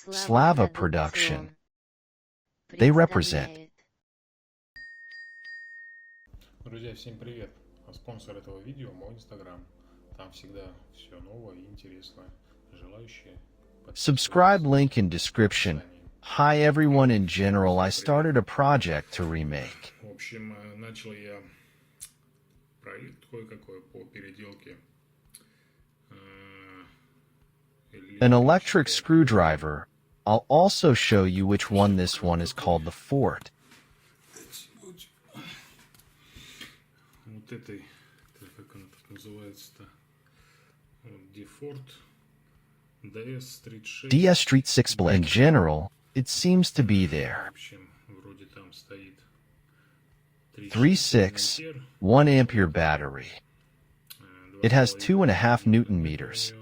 SLAVA production. They represent. Друзья, всем привет! Спонсор этого видео мой Инстаграм. Там всегда все новое и интересное. Желающие Subscribe link in description. Hi everyone, in general, I started a project to remake В общем, начал я проект кое-какой по переделке an electric screwdriver. I'll also show you which one. This one is called the Fort. Вот этой, как она тут называется-то, Дефорт DS36. DS Street 6 in general, it seems to be there. В общем, вроде там стоит 3.6, 1 ampere battery. It has 2.5 Newton meters.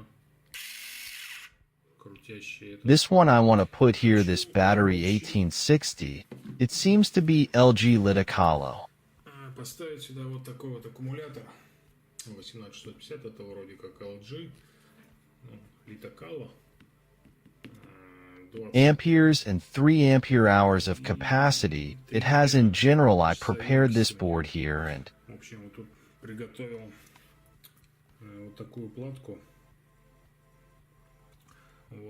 This one I want to put here, this battery 1860. It seems to be LG Liticalo. Поставить сюда вот такой вот аккумулятор 18650, это вроде как LG Liticalo. Amperes and 3 ampere hours of capacity it has. In general, I prepared this board here and В общем, вот тут приготовил вот такую платку.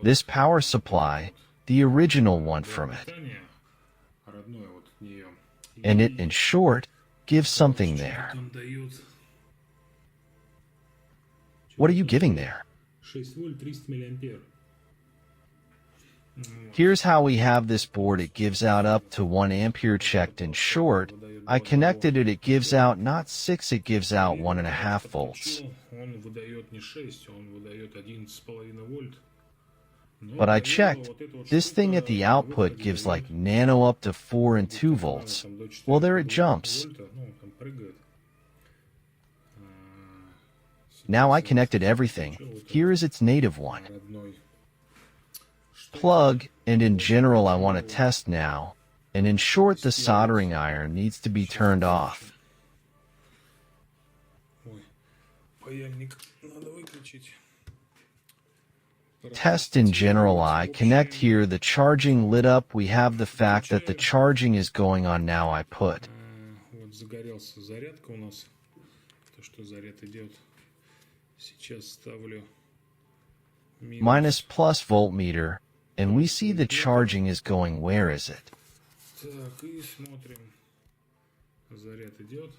this power supply, the original one from it, Родное вот от нее. and it, in short, gives something there. Там дает What are you giving there? 6 вольт 300 миллиампер. Here's how we have this board. It gives out up to 1 ampere checked. In short, I connected it. It gives out not 6, it gives out 1.5 volts. Он выдает не 6, он выдает 11,5 вольт. But I checked. This thing at the output gives like nano up to 4 and 2 volts. Well, there it jumps. Now I connected everything. Here is its native one. Plug, and in general I want to test now. And in short, the soldering iron needs to be turned off. Test in general, I connect here, the charging lit up. We have the fact that the charging is going on now. I put Вот загорелся зарядка у нас. То, что заряд идет. Сейчас ставлю minus plus voltmeter, and we see the charging is going. Where is it? Так, и смотрим. Заряд идет.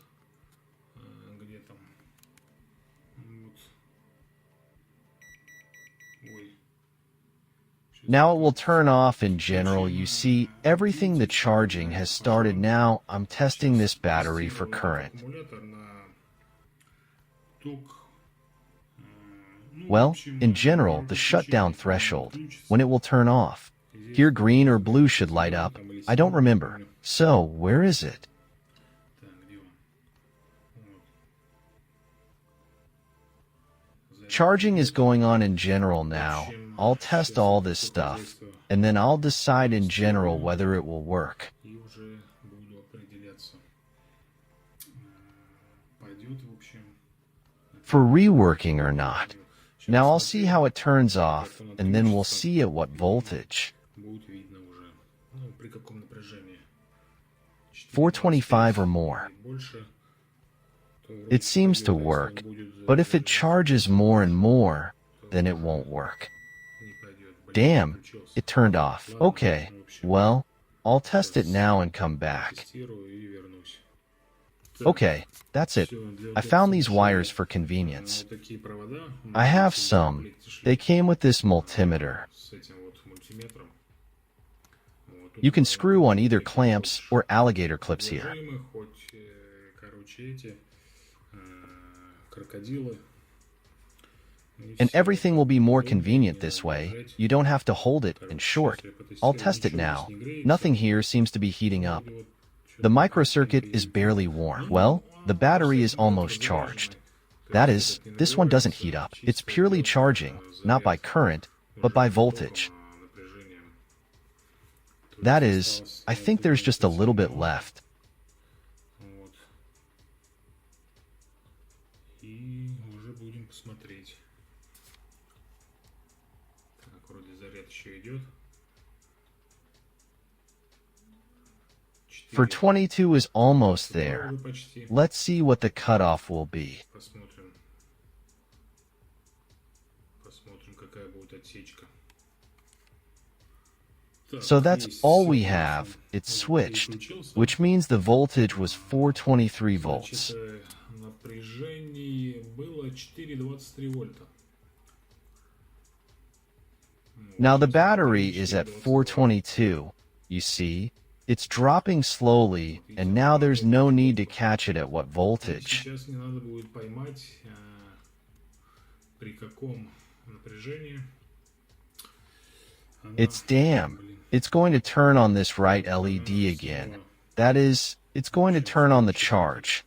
Где там? Вот. Ой. Now it will turn off. In general, you see everything. The charging has started now. I'm testing this battery for current. Аккумулятор на ток. Well, in general, the shutdown threshold, when it will turn off. Here green or blue should light up. I don't remember. So, where is it? Так, где он? Вот. Charging is going on in general now. I'll test all this stuff, and then I'll decide in general whether it will work. И уже буду определяться. Пойдет, в общем. For reworking or not. Now I'll see how it turns off, and then we'll see at what voltage. Будет видно уже. Ну, при каком напряжении. 425 or more. Больше. It seems to work, but if it charges more and more, then it won't work. Damn, it turned off. Okay, well, I'll test it now and come back. Okay, that's it. I found these wires for convenience. I have some. They came with this multimeter. You can screw on either clamps or alligator clips here. And everything will be more convenient this way. You don't have to hold it. In short, I'll test it now. Nothing here seems to be heating up. The microcircuit is barely warm. Well, the battery is almost charged. That is, this one doesn't heat up. It's purely charging, not by current, but by voltage. That is, I think there's just a little bit left. И уже будем посмотреть. Так, вроде заряд еще идет. For 22 is almost there. Let's see what the cutoff will be. So that's all we have. It's switched, which means the voltage was 423 volts. Now the battery is at 422. You see, it's dropping slowly, and now there's no need to catch it at what voltage. It's damn. It's going to turn on this right LED again. That is, it's going to turn on the charge.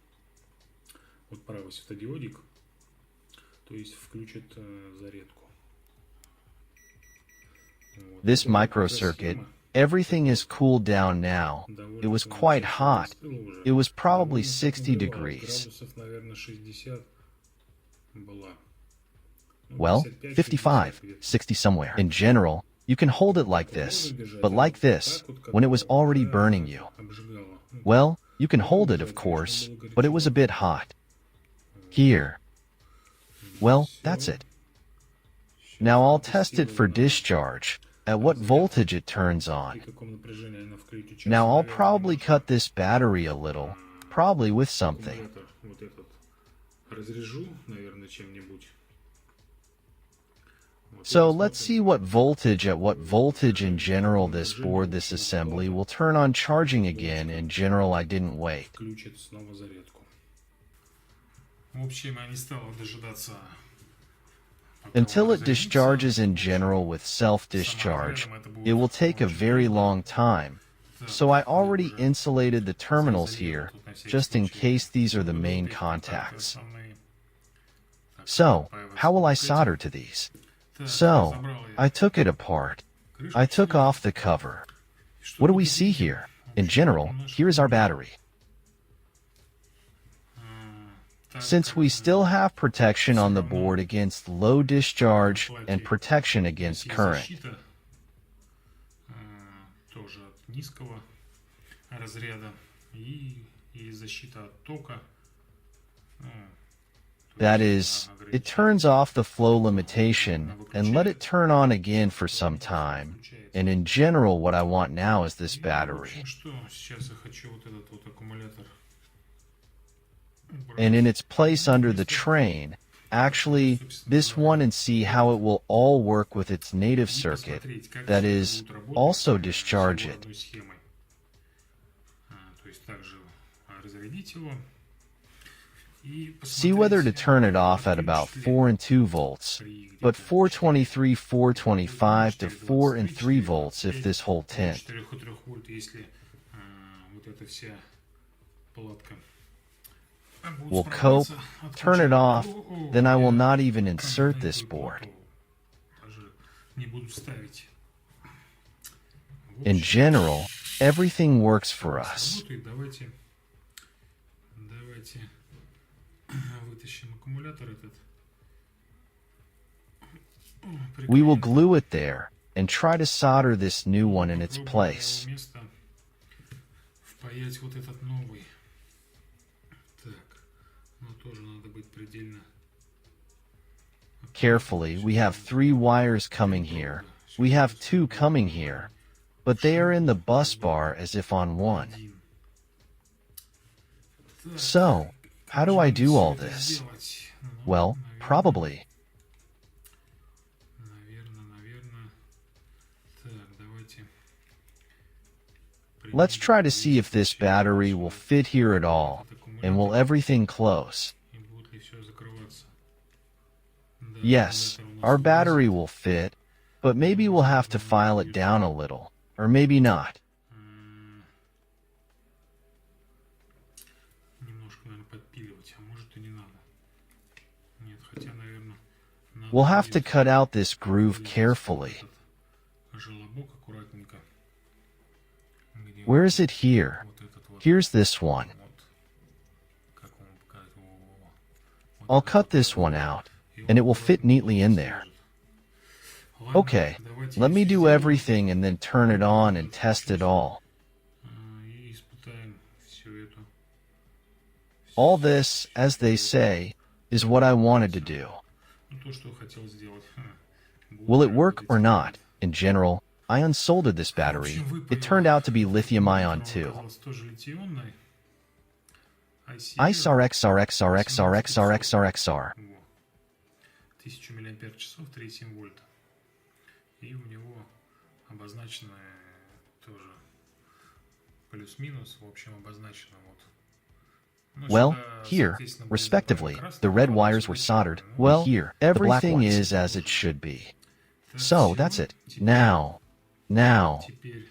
This microcircuit, everything is cooled down now. It was quite hot. It was probably 60 degrees. Well, 55, 60 somewhere. In general, you can hold it like this, but like this, when it was already burning you. Well, you can hold it, of course, but it was a bit hot. Here. Well, that's it. Now I'll test it for discharge, at what voltage it turns on. Now I'll probably cut this battery a little, probably with something. So let's see what voltage in general this board, this assembly will turn on charging again. In general, I didn't wait. Until it discharges in general with self-discharge, it will take a very long time. So I already insulated the terminals here, just in case these are the main contacts. So, how will I solder to these? So, I took it apart. I took off the cover. What do we see here? In general, here is our battery. Since we still have protection on the board against low discharge and protection against current. That is, it turns off the flow limitation and let it turn on again for some time. And in general, what I want now is this battery. And in its place under the train, actually, this one, and see how it will all work with its native circuit, that is, also discharge it. See whether to turn it off at about 4 and 2 volts, but 423, 425 to 4 and 3 volts if this whole tint will cope. Turn it off, then I will not even insert this board. In general, everything works for us. We will glue it there and try to solder this new one in its place. Carefully, we have 3 wires coming here. We have 2 coming here, but they are in the bus bar as if on one. So, how do I do all this? Well, probably. Let's try to see if this battery will fit here at all, and will everything close. Yes, our battery will fit, but maybe we'll have to file it down a little, or maybe not. We'll have to cut out this groove carefully. Where is it here? Here's this one. I'll cut this one out, and it will fit neatly in there. Okay, let me do everything and then turn it on and test it all. All this, as they say, is what I wanted to do. Ну, то, что хотел сделать. Will it work or not? In general, I unsoldered this battery. It turned out to be lithium-ion too. Оказалось тоже литионной. ISAR. 1000 мАч, 3,7 вольта. И у него обозначено тоже плюс-минус, в общем, обозначено вот. Ну, Well, сюда, here, соответственно, будет respectively, два красных, the red два wires were светлых. soldered. Ну, Well, here, everything ones. is as it should be. так, So, всё. that's it. Теперь- Now. Теперь,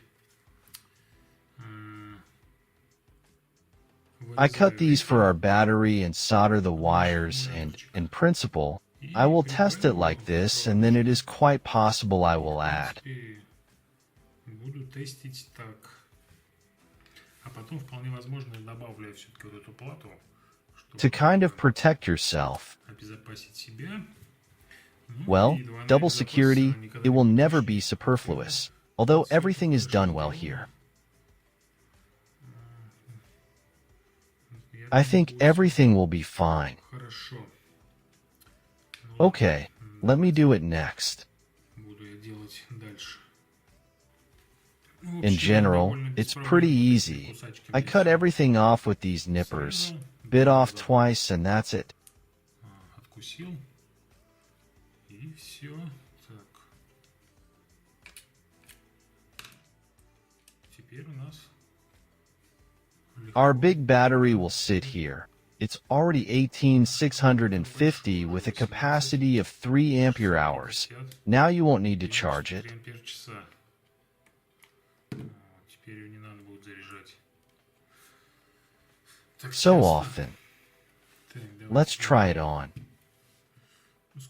I cut вырезаю these эти. for our battery and solder the wires, and, in principle, I will test it like this, and then it is quite possible I will add. И буду тестить так. А потом, вполне возможно, я добавлю все-таки вот эту плату, чтобы To kind of protect yourself. обезопасить себя. Ну, Well, и двойная double безопасность, security, она никогда it will не never будет be лишней. superfluous, although everything is done well here. Я I думаю, think будет everything will be fine. хорошо. Ну, Okay, let me do it next. буду я делать дальше. Ну, в In общем, general, довольно it's беспроблемно pretty такие easy. кусачки I мне cut всё everything off with these nippers. Bit off twice and that's it. откусил. И все. Так. Теперь у нас Our big battery will sit here. It's already 18,650 with a capacity of 3 ampere hours. Now you won't need to charge it. 3 ампер-часа. Теперь ее не надо будет заряжать. Так, So сейчас. often. Так, Let's try it on.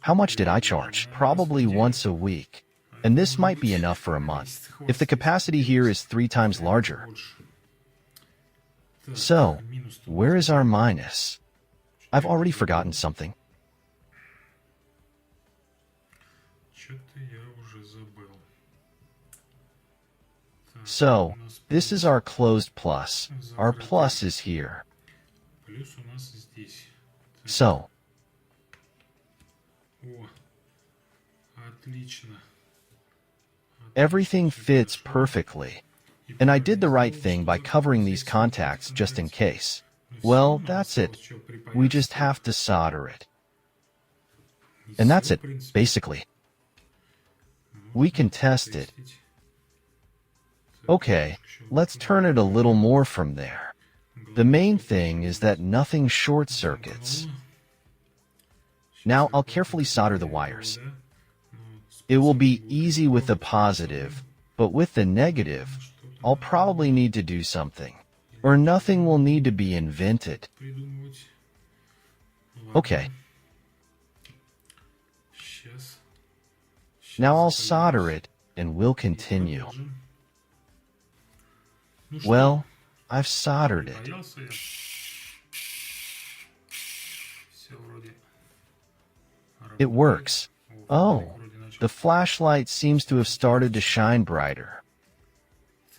How much did I charge? Probably once a week. And this might be enough for a month, if the capacity here is 3 times larger. So, where is our minus? I've already forgotten something. Что-то я уже забыл. Так, So, у нас this is our closed plus. Our plus is here. плюс у нас здесь. Так, So, О, отлично. everything fits perfectly. And I did the right thing by covering these contacts just in case. Well, that's it. We just have to solder it. And that's it, basically. We can test it. Okay, let's turn it a little more from there. The main thing is that nothing short circuits. Now I'll carefully solder the wires. It will be easy with the positive, but with the negative, I'll probably need to do something. Or nothing will need to be invented. Придумывать. Okay, Сейчас. now I'll solder it, and we'll continue. Продолжим. Ну что, Well, I've soldered it. боялся я. Все вроде It works. работает. Oh, Вроде начал. the flashlight seems to have started to shine brighter.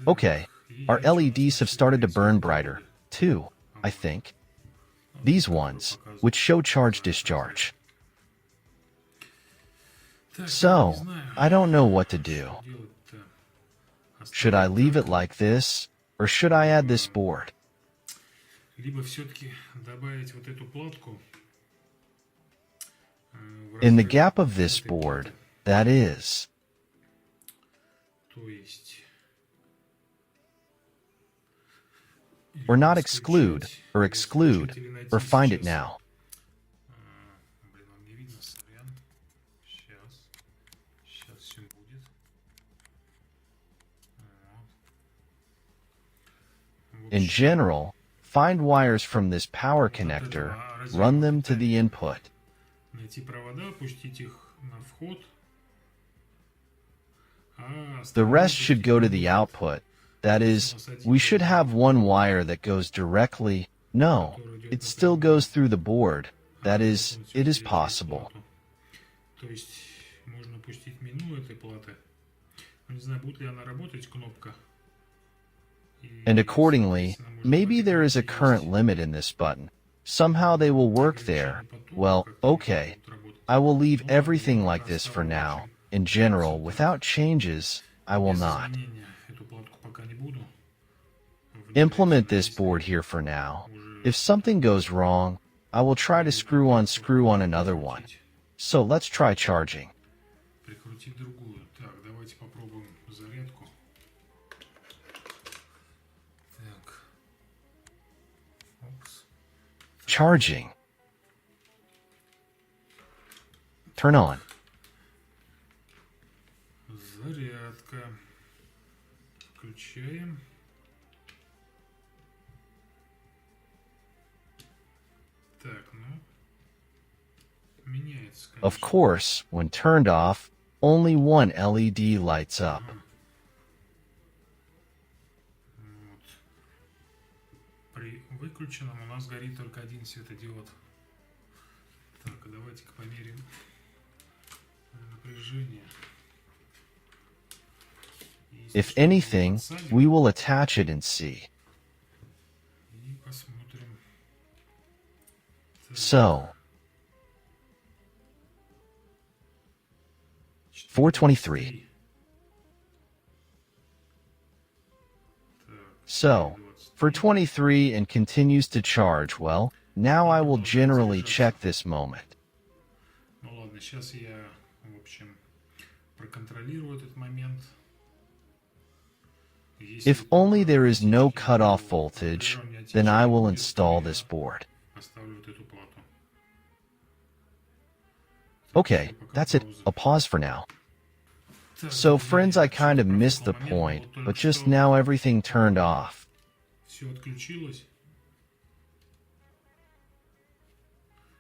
Okay, our LEDs have started to burn brighter, too, I think. These ones, which show charge discharge. Так, So, не знаю, I don't know what to do. что делать-то. Should I leave it like this, or should I add this board? Либо все-таки добавить вот эту платку. В In the разрыв gap of this этой board, платы. that is. То есть... Or not exclude, or exclude, or find it now. Блин, вам не видно, сорян. Сейчас. Сейчас все будет. Вот. In general, find wires from this power connector, run them to the input. Найти провода, пустить их на вход. А The остальные rest should пустить go to на the выход. output. That is, we should have one wire that goes directly. No, it still goes through the board. That is, it is possible. То есть можно пустить минуя этой платы. Но не знаю, будет ли она работать, кнопка. И, And accordingly, соответственно, можно maybe there is a так и current делать. limit in this button. Somehow they will work there. Well, okay. I will leave everything like this for now. In general, without changes, I will not. Implement this board here for now. If something goes wrong, I will try to screw on another one. So let's try charging. Прикрутить другую. Так, давайте попробуем зарядку. Так. Опс. Charging. Turn on. Зарядка. Включаем. Так, ну. Меняется, конечно. Of course, when turned off, only one LED lights up. Вот. При выключенном у нас горит только один светодиод. Так, давайте-ка померим напряжение. If anything, we will attach it and see. И посмотрим. So, 423. So, for 23 and continues to charge. Well, now I will generally check this moment. Ну ладно, сейчас я, в общем, проконтролирую этот момент. If only there is no cutoff voltage, then I will install this board. Поставлю вот эту плату. Okay, that's it. I'll pause for now. So friends, I kind of missed the point, but just now everything turned off. Все отключилось.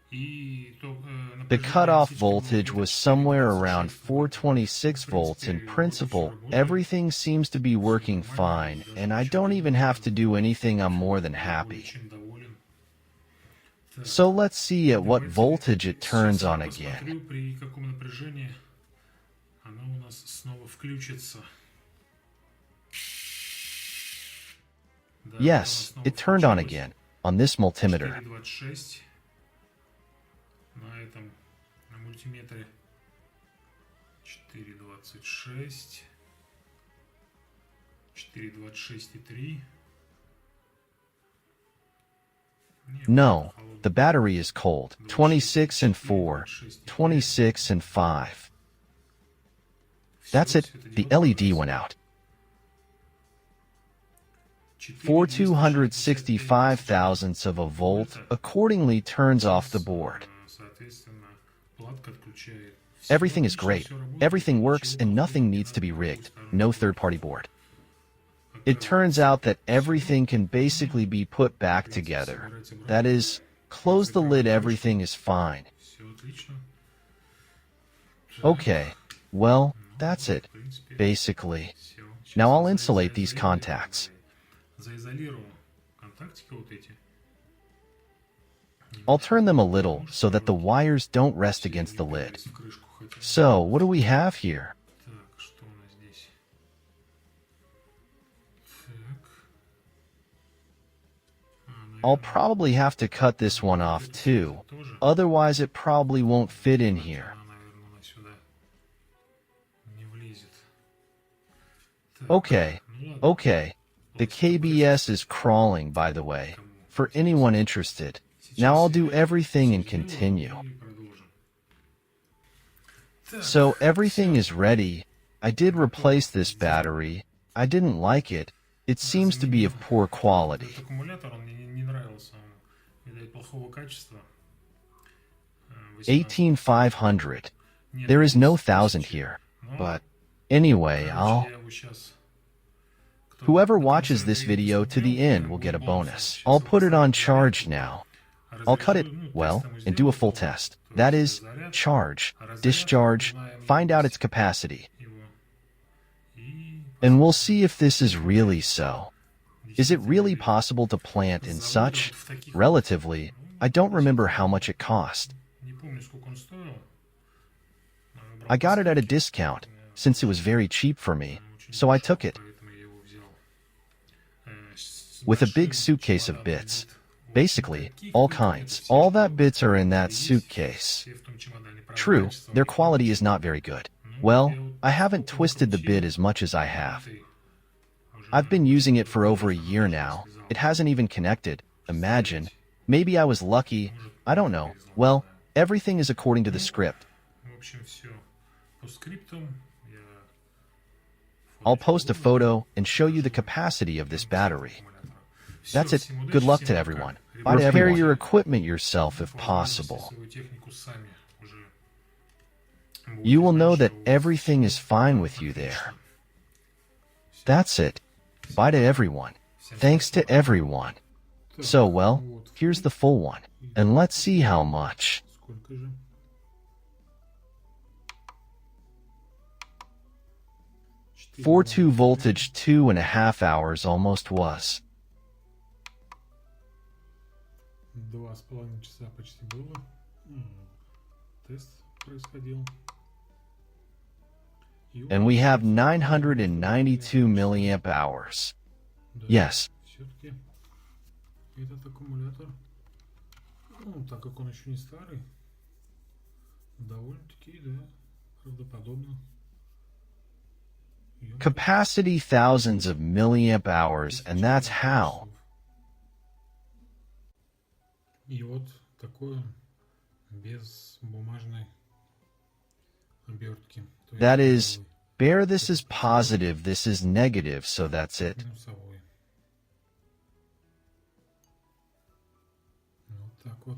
И The cutoff voltage was somewhere around 426 volts. In principle, everything seems to be working fine, and I don't even have to do anything. I'm more than happy. So let's see at what voltage it turns on again. При каком напряжении она у нас снова включится. Yes, it turned on again on this multimeter. 4,26 на этом, на мультиметре. 4,26. 4,26,3. No, the battery is cold. 26 and 4, 26 and 5. That's it, the LED went out. 4/265 thousandths of a volt accordingly turns off the board. Everything is great. Everything works and nothing needs to be rigged. No third-party board. It turns out that everything can basically be put back together. That is, close the lid, everything is fine. Okay, well, that's it, basically. Now I'll insulate these contacts. I'll turn them a little so that the wires don't rest against the lid. So, what do we have here? I'll probably have to cut this one off too, otherwise it probably won't fit in here. Okay, the KBS is crawling, by the way, for anyone interested. Now I'll do everything and continue. So everything is ready. I did replace this battery. I didn't like it. It seems to be of poor quality. 18500. There is no 1000 here. But anyway, whoever watches this video to the end will get a bonus. I'll put it on charge now. I'll cut it, well, and do a full test. That is, charge, discharge, find out its capacity. And we'll see if this is really so. Is it really possible to plant in such? Relatively, I don't remember how much it cost. I got it at a discount, since it was very cheap for me, so I took it. With a big suitcase of bits. Basically, all kinds. All that bits are in that suitcase. Все в том чемодане. Правда, True, качество their очень quality is not very good. Well, I haven't twisted the bit as much as I have. ты уже I've been using it for over a year now. It hasn't even connected. Imagine. Maybe I was lucky. I don't know. Well, everything is according to the script. В общем, все по скриптам. Я I'll post a photo and show you the capacity of this battery. That's it. Good luck to everyone. Repair your equipment yourself if possible. You will know that everything is fine with you there. That's it. Bye to everyone. Thanks to everyone. So, well, here's the full one. And let's see how much. Сколько же? 4.2 voltage 2.5 hours almost was. 2,5 часа почти было. Тест происходил. And we have 992 milliamp hours. Yes. Все-таки этот аккумулятор, ну, так как он еще не старый, довольно-таки, да, правдоподобно. Capacity thousands of milliamp hours, and that's how. И вот такое без бумажной обертки. That is, bear this is positive, this is negative, so that's it. Минусовой. Вот так вот.